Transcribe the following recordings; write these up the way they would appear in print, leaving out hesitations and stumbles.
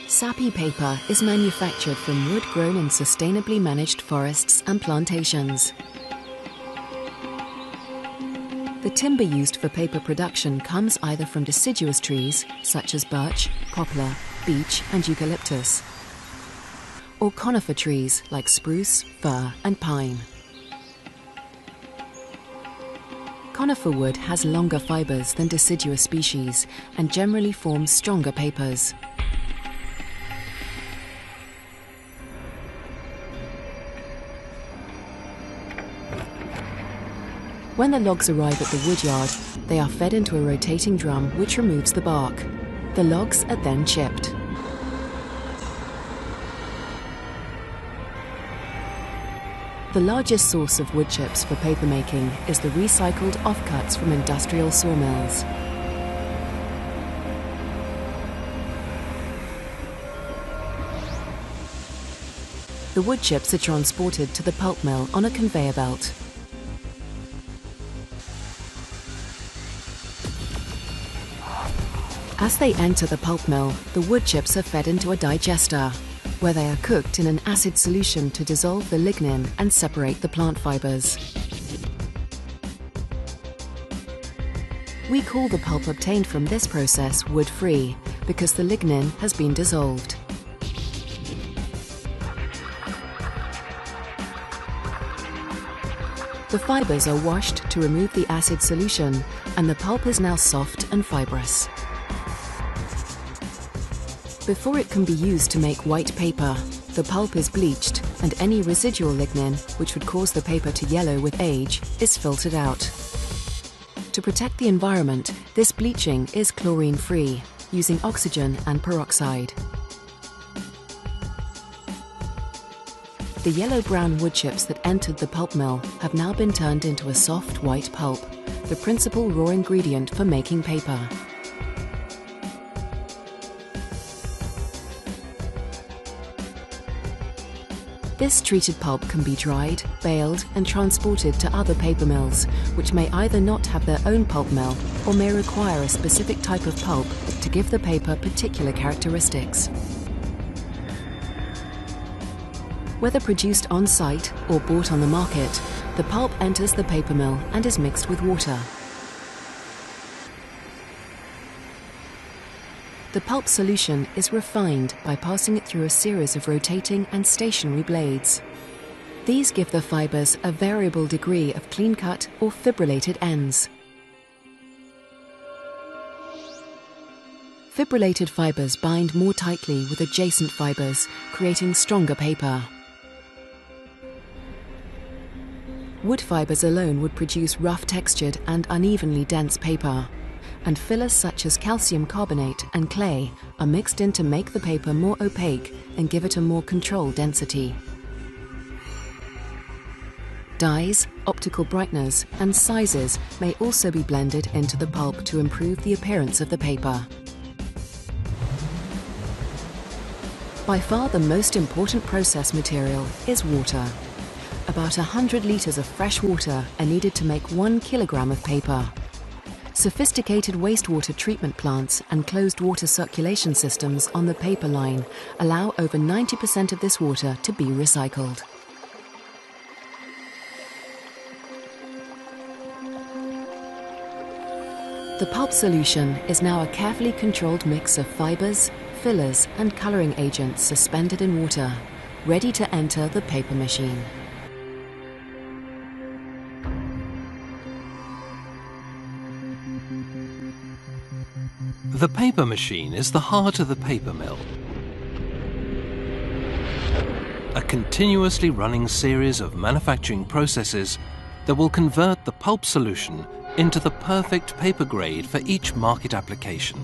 Sappy paper is manufactured from wood grown in sustainably managed forests and plantations. The timber used for paper production comes either from deciduous trees, such as birch, poplar, beech and eucalyptus, or conifer trees like spruce, fir and pine. Conifer wood has longer fibers than deciduous species and generally forms stronger papers. When the logs arrive at the woodyard, they are fed into a rotating drum which removes the bark. The logs are then chipped. The largest source of wood chips for papermaking is the recycled offcuts from industrial sawmills. The wood chips are transported to the pulp mill on a conveyor belt. As they enter the pulp mill, the wood chips are fed into a digester, where they are cooked in an acid solution to dissolve the lignin and separate the plant fibers. We call the pulp obtained from this process wood-free, because the lignin has been dissolved. The fibers are washed to remove the acid solution, and the pulp is now soft and fibrous. Before it can be used to make white paper, the pulp is bleached and any residual lignin, which would cause the paper to yellow with age, is filtered out. To protect the environment, this bleaching is chlorine-free, using oxygen and peroxide. The yellow-brown wood chips that entered the pulp mill have now been turned into a soft white pulp, the principal raw ingredient for making paper. This treated pulp can be dried, baled and transported to other paper mills, which may either not have their own pulp mill or may require a specific type of pulp to give the paper particular characteristics. Whether produced on-site or bought on the market, the pulp enters the paper mill and is mixed with water. The pulp solution is refined by passing it through a series of rotating and stationary blades. These give the fibers a variable degree of clean-cut or fibrillated ends. Fibrillated fibers bind more tightly with adjacent fibers, creating stronger paper. Wood fibers alone would produce rough-textured and unevenly dense paper, and fillers such as calcium carbonate and clay are mixed in to make the paper more opaque and give it a more controlled density. Dyes, optical brighteners and sizes may also be blended into the pulp to improve the appearance of the paper. By far the most important process material is water. About 100 litres of fresh water are needed to make 1 kilogram of paper. Sophisticated wastewater treatment plants and closed water circulation systems on the paper line allow over 90% of this water to be recycled. The pulp solution is now a carefully controlled mix of fibers, fillers and colouring agents suspended in water, ready to enter the paper machine. The paper machine is the heart of the paper mill. A continuously running series of manufacturing processes that will convert the pulp solution into the perfect paper grade for each market application.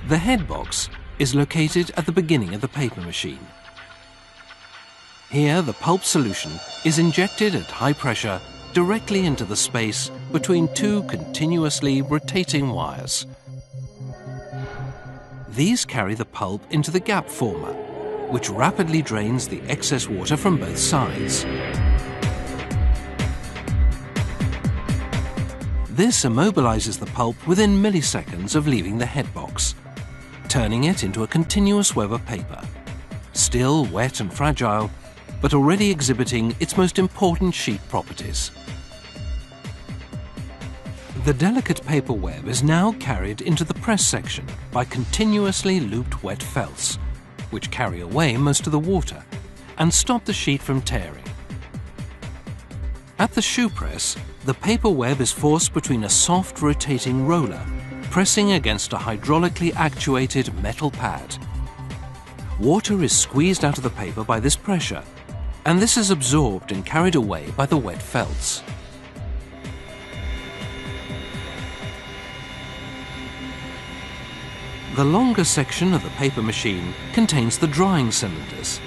The head box is located at the beginning of the paper machine. Here the pulp solution is injected at high pressure directly into the space between two continuously rotating wires. These carry the pulp into the gap former, which rapidly drains the excess water from both sides. This immobilizes the pulp within milliseconds of leaving the head box, turning it into a continuous web of paper, still wet and fragile, but already exhibiting its most important sheet properties. The delicate paper web is now carried into the press section by continuously looped wet felts, which carry away most of the water and stop the sheet from tearing. At the shoe press, the paper web is forced between a soft rotating roller, pressing against a hydraulically actuated metal pad. Water is squeezed out of the paper by this pressure, and this is absorbed and carried away by the wet felts. The longer section of the paper machine contains the drying cylinders.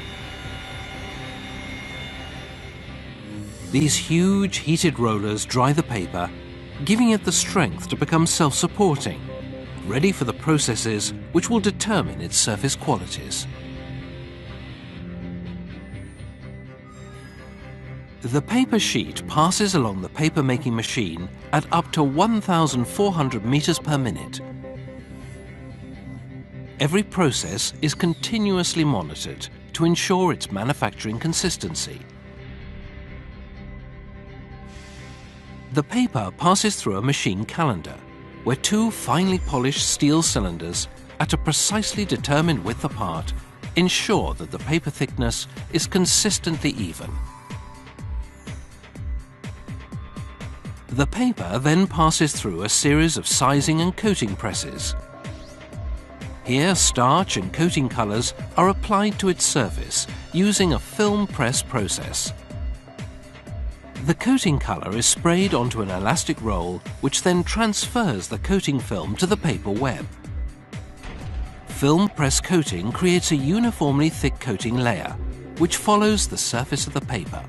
These huge heated rollers dry the paper, giving it the strength to become self-supporting, ready for the processes which will determine its surface qualities. The paper sheet passes along the paper-making machine at up to 1,400 meters per minute. Every process is continuously monitored to ensure its manufacturing consistency. The paper passes through a machine calendar, where two finely polished steel cylinders at a precisely determined width apart ensure that the paper thickness is consistently even. The paper then passes through a series of sizing and coating presses. Here, starch and coating colors are applied to its surface using a film press process. The coating color is sprayed onto an elastic roll, which then transfers the coating film to the paper web. Film press coating creates a uniformly thick coating layer, which follows the surface of the paper.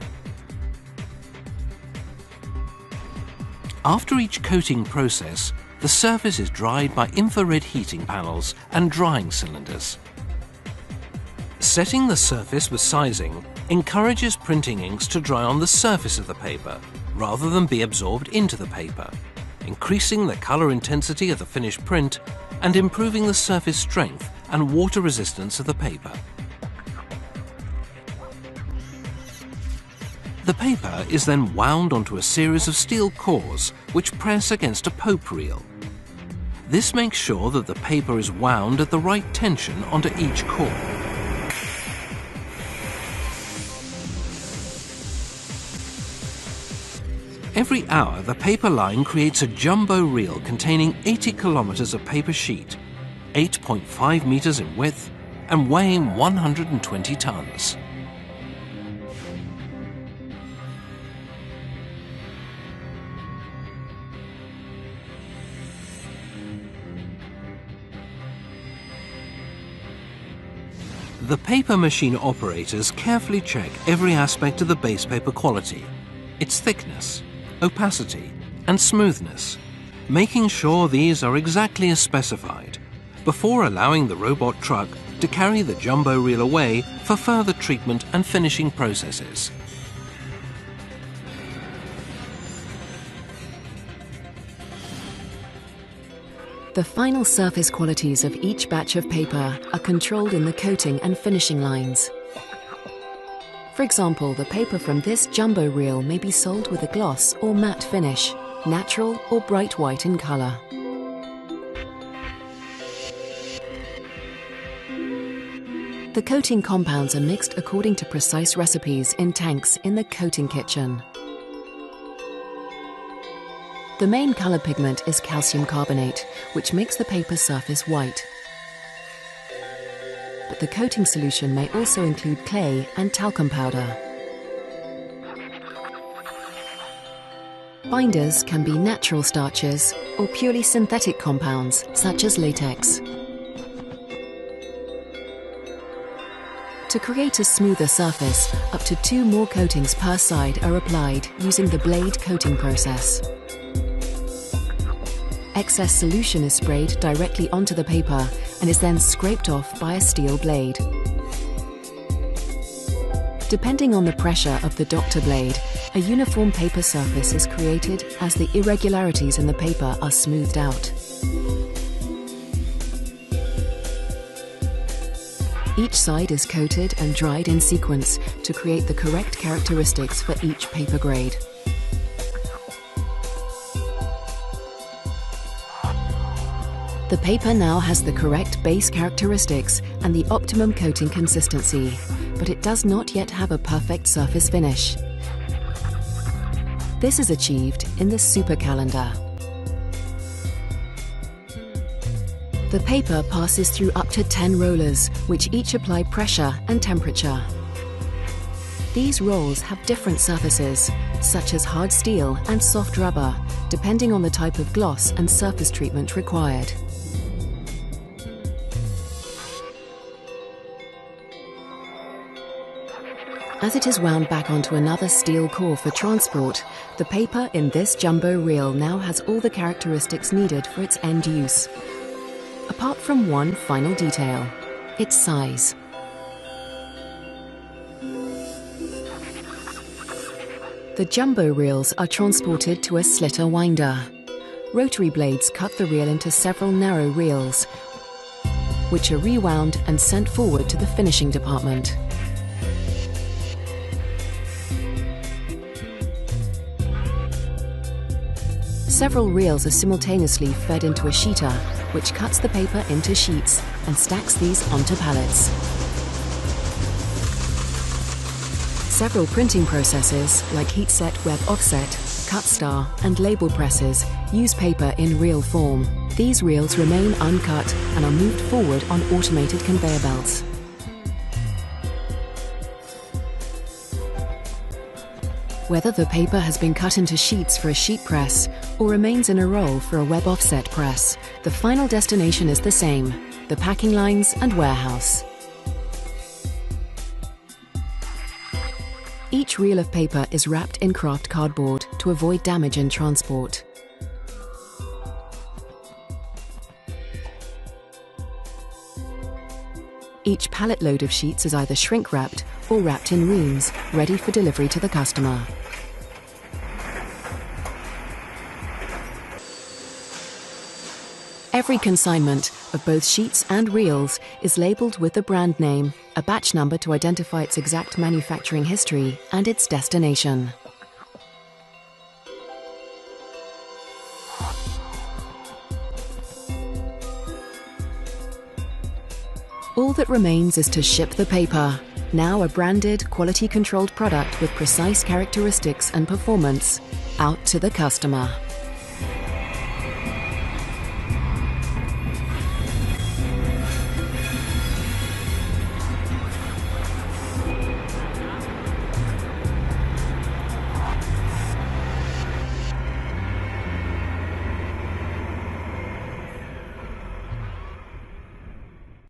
After each coating process, the surface is dried by infrared heating panels and drying cylinders. Setting the surface with sizing encourages printing inks to dry on the surface of the paper rather than be absorbed into the paper, increasing the color intensity of the finished print and improving the surface strength and water resistance of the paper. The paper is then wound onto a series of steel cores which press against a pope reel. This makes sure that the paper is wound at the right tension onto each core. Every hour, the paper line creates a jumbo reel containing 80 kilometers of paper sheet, 8.5 meters in width, and weighing 120 tons. The paper machine operators carefully check every aspect of the base paper quality, its thickness, opacity, and smoothness, making sure these are exactly as specified, before allowing the robot truck to carry the jumbo reel away for further treatment and finishing processes. The final surface qualities of each batch of paper are controlled in the coating and finishing lines. For example, the paper from this jumbo reel may be sold with a gloss or matte finish, natural or bright white in color. The coating compounds are mixed according to precise recipes in tanks in the coating kitchen. The main color pigment is calcium carbonate, which makes the paper surface white. But the coating solution may also include clay and talcum powder. Binders can be natural starches or purely synthetic compounds, such as latex. To create a smoother surface, up to 2 more coatings per side are applied using the blade coating process. Excess solution is sprayed directly onto the paper and is then scraped off by a steel blade. Depending on the pressure of the doctor blade, A uniform paper surface is created as the irregularities in the paper are smoothed out. Each side is coated and dried in sequence to create the correct characteristics for each paper grade. The paper now has the correct base characteristics and the optimum coating consistency, but it does not yet have a perfect surface finish. This is achieved in the super calendar. The paper passes through up to 10 rollers, which each apply pressure and temperature. These rolls have different surfaces, such as hard steel and soft rubber, depending on the type of gloss and surface treatment required. As it is wound back onto another steel core for transport, the paper in this jumbo reel now has all the characteristics needed for its end use. Apart from one final detail, its size. The jumbo reels are transported to a slitter winder. Rotary blades cut the reel into several narrow reels, which are rewound and sent forward to the finishing department. Several reels are simultaneously fed into a sheeter, which cuts the paper into sheets and stacks these onto pallets. Several printing processes, like heat-set web offset, cut star, and label presses, use paper in reel form. These reels remain uncut and are moved forward on automated conveyor belts. Whether the paper has been cut into sheets for a sheet press or remains in a roll for a web offset press, the final destination is the same: the packing lines and warehouse. Each reel of paper is wrapped in kraft cardboard to avoid damage in transport. Each pallet load of sheets is either shrink-wrapped or wrapped in reams, ready for delivery to the customer. Every consignment of both sheets and reels is labelled with the brand name, a batch number to identify its exact manufacturing history, and its destination. All that remains is to ship the paper, now a branded, quality-controlled product with precise characteristics and performance, out to the customer.